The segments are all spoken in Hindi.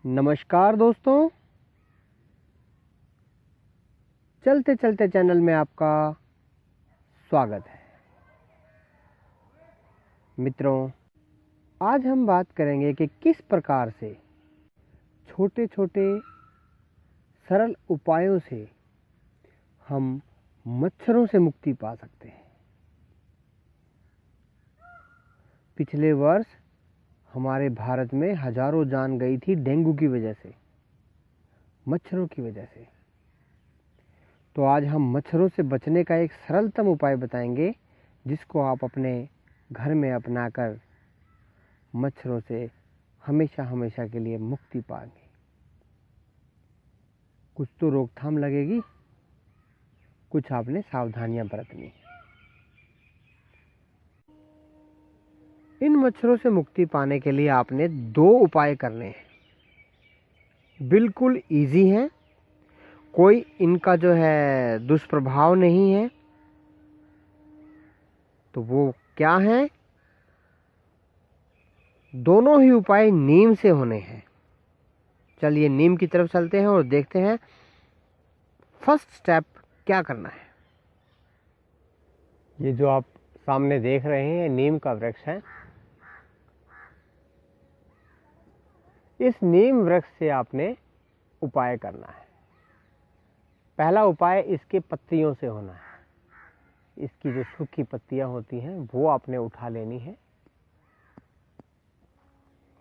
नमस्कार दोस्तों, चलते चलते चैनल में आपका स्वागत है। मित्रों, आज हम बात करेंगे कि किस प्रकार से छोटे छोटे सरल उपायों से हम मच्छरों से मुक्ति पा सकते हैं। पिछले वर्ष हमारे भारत में हजारों जान गई थी डेंगू की वजह से, मच्छरों की वजह से। तो आज हम मच्छरों से बचने का एक सरलतम उपाय बताएंगे, जिसको आप अपने घर में अपनाकर मच्छरों से हमेशा हमेशा के लिए मुक्ति पाएंगे। कुछ तो रोकथाम लगेगी, कुछ आपने सावधानियां बरतनी। इन मच्छरों से मुक्ति पाने के लिए आपने 2 उपाय करने हैं। बिल्कुल इजी हैं, कोई इनका जो है दुष्प्रभाव नहीं है। तो वो क्या है? दोनों ही उपाय नीम से होने हैं। चलिए नीम की तरफ चलते हैं और देखते हैं फर्स्ट स्टेप क्या करना है। ये जो आप सामने देख रहे हैं नीम का वृक्ष है। इस नीम वृक्ष से आपने उपाय करना है। पहला उपाय इसके पत्तियों से होना है। इसकी जो सूखी पत्तियां होती हैं वो आपने उठा लेनी है।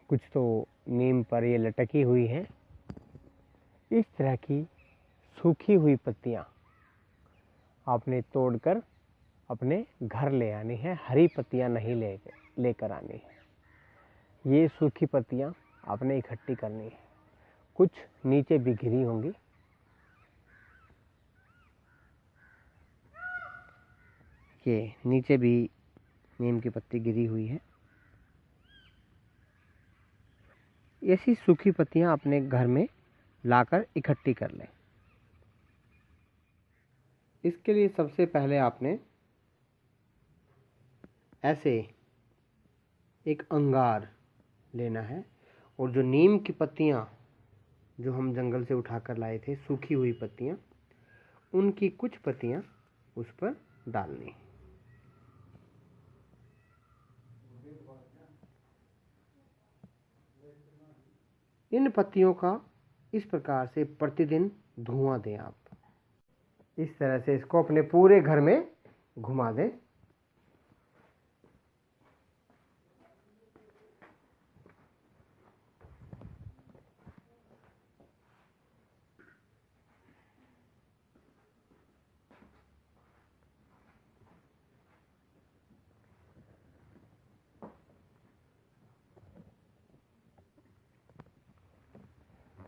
कुछ तो नीम पर ये लटकी हुई हैं। इस तरह की सूखी हुई पत्तियां आपने तोड़कर अपने घर ले आनी है। हरी पत्तियां नहीं लेकर आनी है। ये सूखी पत्तियां आपने इकट्ठी करनी है। कुछ नीचे भी गिरी होंगी। ये नीचे भी नीम की पत्ती गिरी हुई है। ऐसी सूखी पत्तियां अपने घर में लाकर इकट्ठी कर लें। इसके लिए सबसे पहले आपने ऐसे एक अंगार लेना है और जो नीम की पत्तियां जो हम जंगल से उठाकर लाए थे, सूखी हुई पत्तियां, उनकी कुछ पत्तियां उस पर डालनी। इन पत्तियों का इस प्रकार से प्रतिदिन धुआं दें। आप इस तरह से इसको अपने पूरे घर में घुमा दें।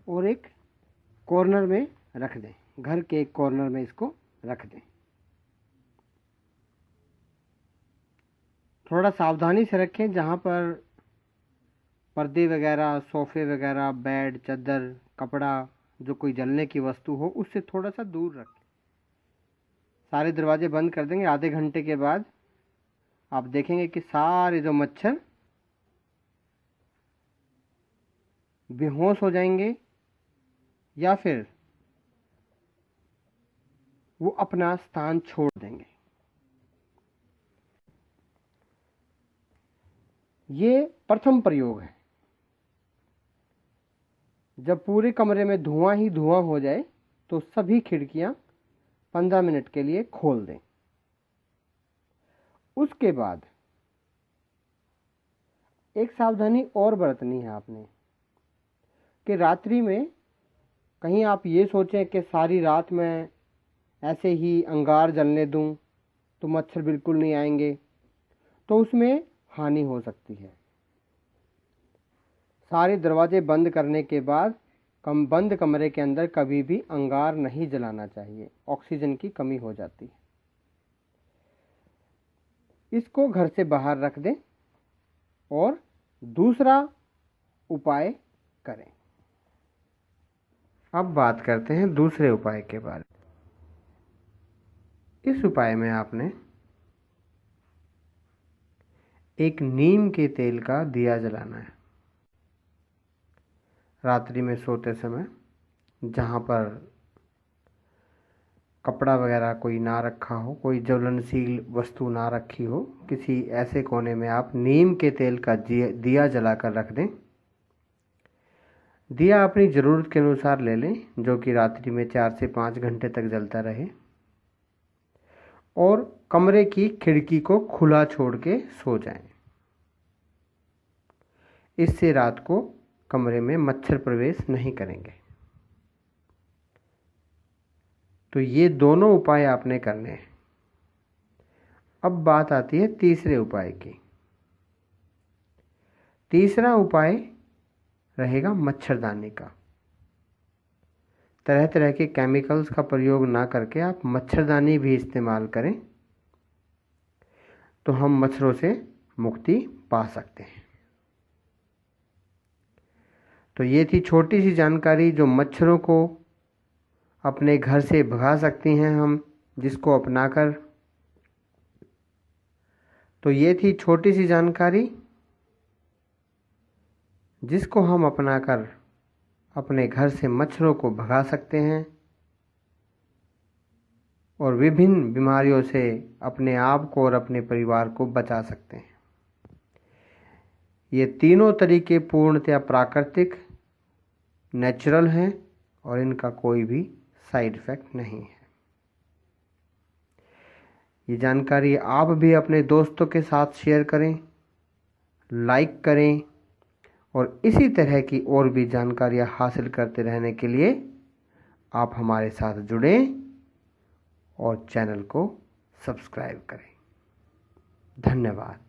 और एक कॉर्नर में रख दें। घर के एक कॉर्नर में इसको रख दें। थोड़ा सावधानी से रखें। जहाँ पर पर्दे वगैरह, सोफे वगैरह, बेड, चादर, कपड़ा, जो कोई जलने की वस्तु हो, उससे थोड़ा सा दूर रखें। सारे दरवाजे बंद कर देंगे। आधे घंटे के बाद आप देखेंगे कि सारे जो मच्छर बेहोश हो जाएंगे या फिर वो अपना स्थान छोड़ देंगे। ये प्रथम प्रयोग है। जब पूरे कमरे में धुआं ही धुआं हो जाए तो सभी खिड़कियां 15 मिनट के लिए खोल दें। उसके बाद एक सावधानी और बरतनी है आपने कि रात्रि में कहीं आप ये सोचें कि सारी रात में ऐसे ही अंगार जलने दूं तो मच्छर बिल्कुल नहीं आएंगे, तो उसमें हानि हो सकती है। सारे दरवाजे बंद करने के बाद बंद कमरे के अंदर कभी भी अंगार नहीं जलाना चाहिए। ऑक्सीजन की कमी हो जाती है। इसको घर से बाहर रख दें और दूसरा उपाय करें। अब बात करते हैं दूसरे उपाय के बारे में। इस उपाय में आपने एक नीम के तेल का दिया जलाना है। रात्रि में सोते समय जहाँ पर कपड़ा वगैरह कोई ना रखा हो, कोई ज्वलनशील वस्तु ना रखी हो, किसी ऐसे कोने में आप नीम के तेल का दिया जलाकर रख दें। दिया अपनी ज़रूरत के अनुसार ले लें, जो कि रात्रि में 4 से 5 घंटे तक जलता रहे, और कमरे की खिड़की को खुला छोड़ के सो जाएं। इससे रात को कमरे में मच्छर प्रवेश नहीं करेंगे। तो ये दोनों उपाय आपने करने हैं। अब बात आती है तीसरे उपाय की। तीसरा उपाय रहेगा मच्छरदानी का। तरह तरह के केमिकल्स का प्रयोग ना करके आप मच्छरदानी भी इस्तेमाल करें, तो हम मच्छरों से मुक्ति पा सकते हैं। तो ये थी छोटी सी जानकारी जो मच्छरों को अपने घर से भगा सकती हैं हम, जिसको अपनाकर। तो ये थी छोटी सी जानकारी जिसको हम अपनाकर अपने घर से मच्छरों को भगा सकते हैं और विभिन्न बीमारियों से अपने आप को और अपने परिवार को बचा सकते हैं। ये तीनों तरीके पूर्णतया प्राकृतिक, नेचुरल हैं और इनका कोई भी साइड इफ़ेक्ट नहीं है। ये जानकारी आप भी अपने दोस्तों के साथ शेयर करें, लाइक करें, और इसी तरह की और भी जानकारियाँ हासिल करते रहने के लिए आप हमारे साथ जुड़ें और चैनल को सब्सक्राइब करें। धन्यवाद।